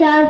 4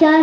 4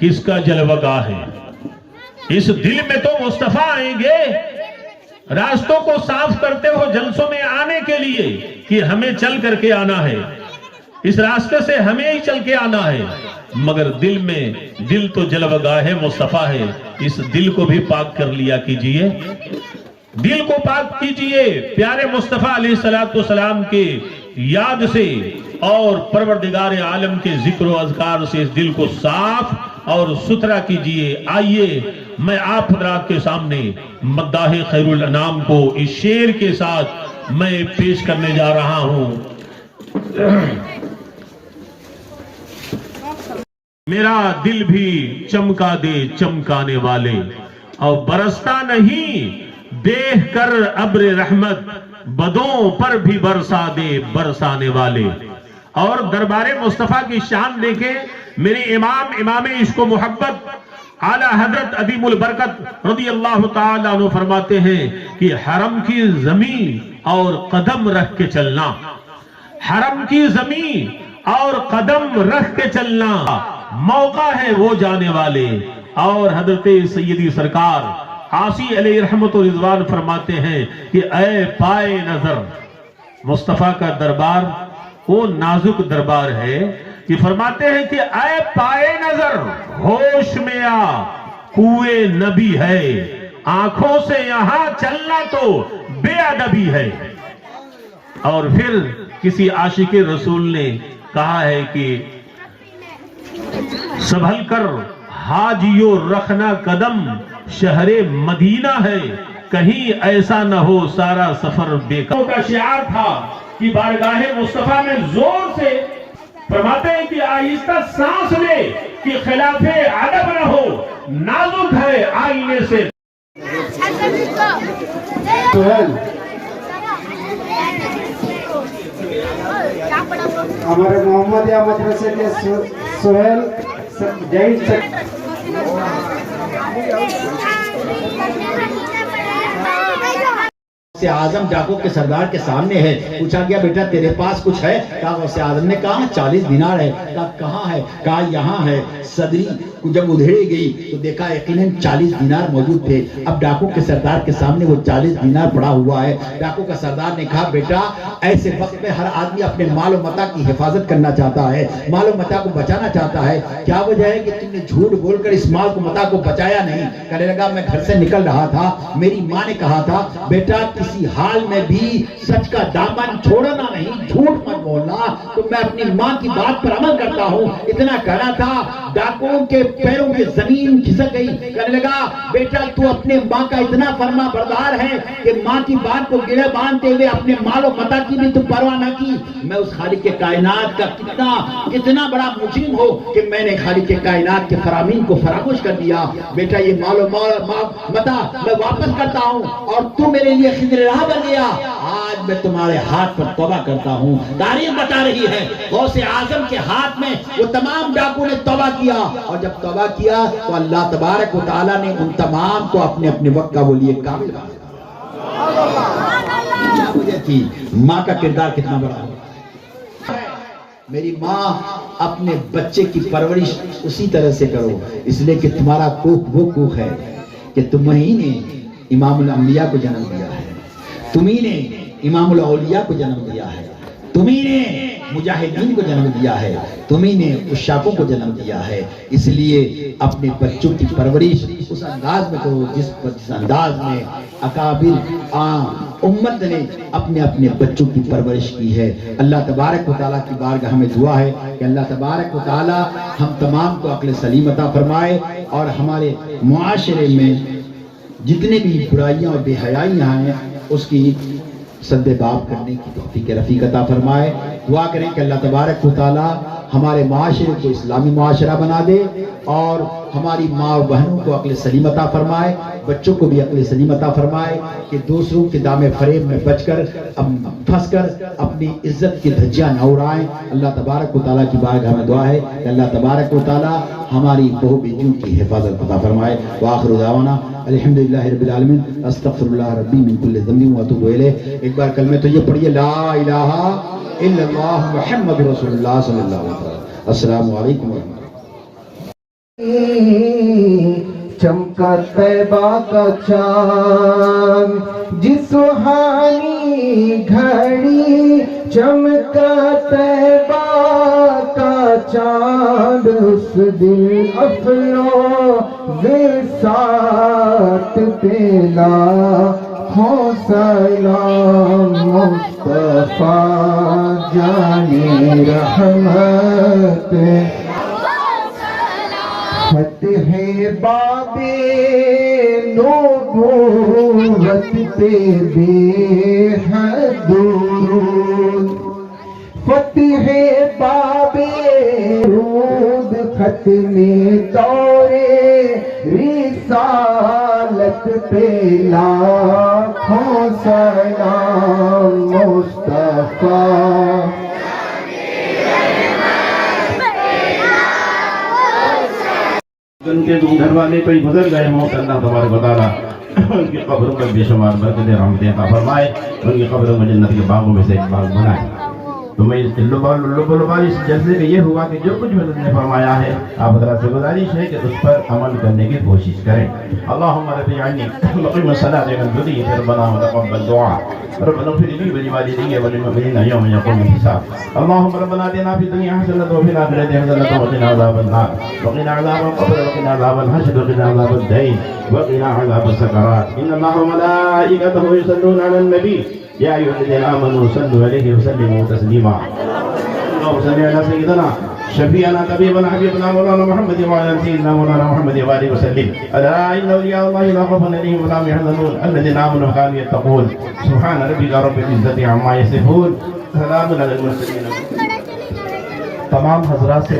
کس کا جلوگاہ ہے. اس دل میں تو مصطفیٰ آئیں گے راستوں کو صاف کرتے ہو جلسوں میں آنے کے لیے کہ ہمیں چل کر کے آنا ہے, اس راستے سے ہمیں ہی چل کے آنا ہے, مگر دل میں, دل تو جلوگاہ مصطفیٰ ہے, اس دل کو بھی پاک کر لیا کیجئے, دل کو پاک کیجئے پیارے مصطفیٰ علیہ السلام کے یاد سے اور پروردگار عالم کے ذکر و اذکار سے اس دل کو صاف اور ستھرا کیجئے. آئیے میں آپ حضرات کے سامنے مداح خیر الانام کو اس شعر کے ساتھ میں پیش کرنے جا رہا ہوں. میرا دل بھی چمکا دے چمکانے والے, اور برستا نہیں دیکھ کر ابر رحمت, بدوں پر بھی برسا دے برسانے والے. اور دربار مصطفیٰ کی شان دیکھیں, میرے امام عشق و محبت اعلیٰ حضرت عظیم البرکت رضی اللہ تعالیٰ عنہ فرماتے ہیں کہ حرم کی زمین اور قدم رکھ کے چلنا, حرم کی زمین اور قدم رکھ کے چلنا موقع ہے وہ جانے والے. اور حضرت سیدی سرکار عاصی علیہ رحمت و رضوان فرماتے ہیں کہ اے پائے نظر, مصطفیٰ کا دربار وہ نازک دربار ہے کہ فرماتے ہیں کہ اے پائے نظر ہوش میں آ, کوئے نبی ہے, آنکھوں سے یہاں چلنا تو بے ادبی ہے. اور پھر کسی عاشق رسول نے کہا ہے کہ سنبھل کر حاجیو رکھنا قدم, شہر مدینہ ہے, کہیں ایسا نہ ہو سارا سفر بیکار. کا شعار تھا کہ بارگاہ مصطفیٰ میں زور سے فرماتے ہیں کہ آہستہ سانس لے کہ خلاف ادب نہ ہو, نازک ہے آئینے سے. ہمارے محمدیہ مدرسے کے سہیل غوث اعظم ڈاکو کے سردار کے سامنے ہے. پوچھا گیا بیٹا تیرے پاس کچھ ہے؟ کہا غوث اعظم نے کہا 40 دینار ہے. کہا کہاں ہے؟ کہا یہاں ہے. صدری کو جب ادھیڑی گئی تو دیکھا یقیناً 40 دینار موجود تھے. اب ڈاکو کے سردار کے سامنے وہ 40 دینار پڑا ہوا ہے. ڈاکو کا سردار نے کہا بیٹا ایسے وقت میں ہر آدمی اپنے مال و متاع کی حفاظت کرنا چاہتا ہے, مال و متاع کو بچانا چاہتا ہے. کیا وجہ ہے کہ تم نے جھوٹ بول کر اس مال کو متاع کو بچایا نہیں؟ کہنے لگا میں گھر سے نکل رہا تھا, میری ماں نے کہا تھا بیٹا کسی حال میں بھی سچ کا دامن چھوڑنا نہیں, جھوٹ مت بولنا. تو میں اپنی ماں کی بات پر عمل کرتا ہوں. اتنا کہنا تھا ڈاکوؤں کے پیروں میں زمین کھسک گئی. کہنے لگا بیٹا تو اپنے ماں کا اتنا فرما بردار ہے کہ ماں کی بات کو گرے باندھتے ہوئے اپنے مال و متاع کی بھی تو پرواہ نہ کی. میں اس خالق کائنات کا کتنا بڑا مجرم ہو کہ میں نے خالق کائنات کے فرامین کو فراموش کر دیا. بیٹا یہ مال و متاع میں واپس کرتا ہوں اور تو میرے لیے خضر راہ بن گیا. آج میں تمہارے ہاتھ پر توبہ کرتا ہوں. تاریخ بتا رہی ہے غوث اعظم کے ہاتھ میں وہ تمام ڈاکو نے توبہ کیا, اور جب توبہ کیا تو اللہ تبارک و تعالیٰ نے ان تمام کو اپنے اپنے وقت کا وہ لیے کامل بنا دیا. کیا وجہ تھی؟ ماں کا کردار کتنا بڑا ہے. میری ماں اپنے بچے کی پرورش اسی طرح سے کرو, اس لیے کہ تمہارا کوکھ وہ کوکھ ہے کہ تمہیں نے امام الانبیاء کو جنم دیا ہے, تمہیں نے امام الاولیاء کو جنم دیا ہے, تمہیں نے مجاہدین کو جنم دیا ہے, تمہیں نے عشاقوں کو جنم دیا ہے. اس لیے اپنے بچوں کی پرورش اس انداز میں کرو جس انداز میں اکابر امت نے اپنے اپنے بچوں کی پرورش کی ہے. اللہ تبارک و تعالیٰ کی بارگاہ میں دعا ہے کہ اللہ تبارک و تعالیٰ ہم تمام کو عقل سلیم عطا فرمائے, اور ہمارے معاشرے میں جتنے بھی برائیاں اور بے حیائیاں ہیں اس کی سد باب کرنے کی توفیق رفیق عطا فرمائے. دعا کریں کہ اللہ تبارک و تعالیٰ ہمارے معاشرے کو اسلامی معاشرہ بنا دے, اور ہماری ماں اور بہنوں کو عقل سلیم عطا فرمائے, بچوں کو بھی عقل سلیم عطا فرمائے کہ دوسروں کے دام فریب میں بچ کر پھنس کر اپنی عزت کی دھجیاں نہ اڑائیں. اللہ تبارک و تعالیٰ کی بارگاہ میں دعا ہے کہ اللہ تبارک و تعالیٰ ہماری بہو بیٹیوں کی حفاظت عطا فرمائے. وآخر دعوانا الحمدللہ رب العالمین, استغفر اللہ ربی من کل ذنب واتوب الیہ. ایک بار کلمہ تو یہ پڑھیے لا الہ الا اللہ محمد رسول اللہ صلی اللہ علیہ وسلم. السلام علیکم ورحمۃ اللہ. چمکا طیبہ کا چاند، جس سہانی گھڑی چمکا طیبہ کا چاند، اس دل افروز ساتھ پیلا ہو سلام مصطفیٰ جانی رحمت، فتح باب نبوت پہ بے حد درود، فتح باب رود ختم دور رسالت پہ لاکھوں سلام مصطفیٰ، ان کے گھر والے کوئی گزر گئے ہوں تو اللہ تبارک و تعالیٰ ان کی قبروں پر بے شمار برکتیں رحمتیں عطا فرمائے، ان کی قبروں میں جنت کے باغوں میں سے ایک باغ بنائے۔ تو میں اس اس جلسے میں یہ ہوا کہ جو کچھ حضرت نے فرمایا ہے آپ حضرات سے گزارش ہے کہ اس پر عمل کرنے کی کوشش کریں۔ اللہم رب اجعلنی مقیم الصلاۃ والذریۃ ربنا وتقبل دعاء ربنا اغفر لي ولوالدي وللمؤمنين يوم يقوم الحساب۔ اللهم ربنا آتنا في الدنيا حسنة وفي الآخرة حسنة وقنا عذاب النار وقنا عذاب القبر وقنا عذاب الحشر وقنا عذاب الدين وقنا عذاب السكرات۔ إن الله وملائكته يصلون على النبي يا أيها الذين آمنوا صلوا عليه وسلموا تسليما۔ اللهم صل على سيدنا شفيعنا طبيبنا حبيبنا مولانا محمد وعلى سيدنا مولانا محمد وآله وسلم۔ ألا إن أولياء الله لا خوف عليهم ولا هم يحزنون الذين آمنوا وكانوا يتقون۔ سبحان ربك رب العزة عما يصفون سلام على المرسلين۔ تمام حضرات سے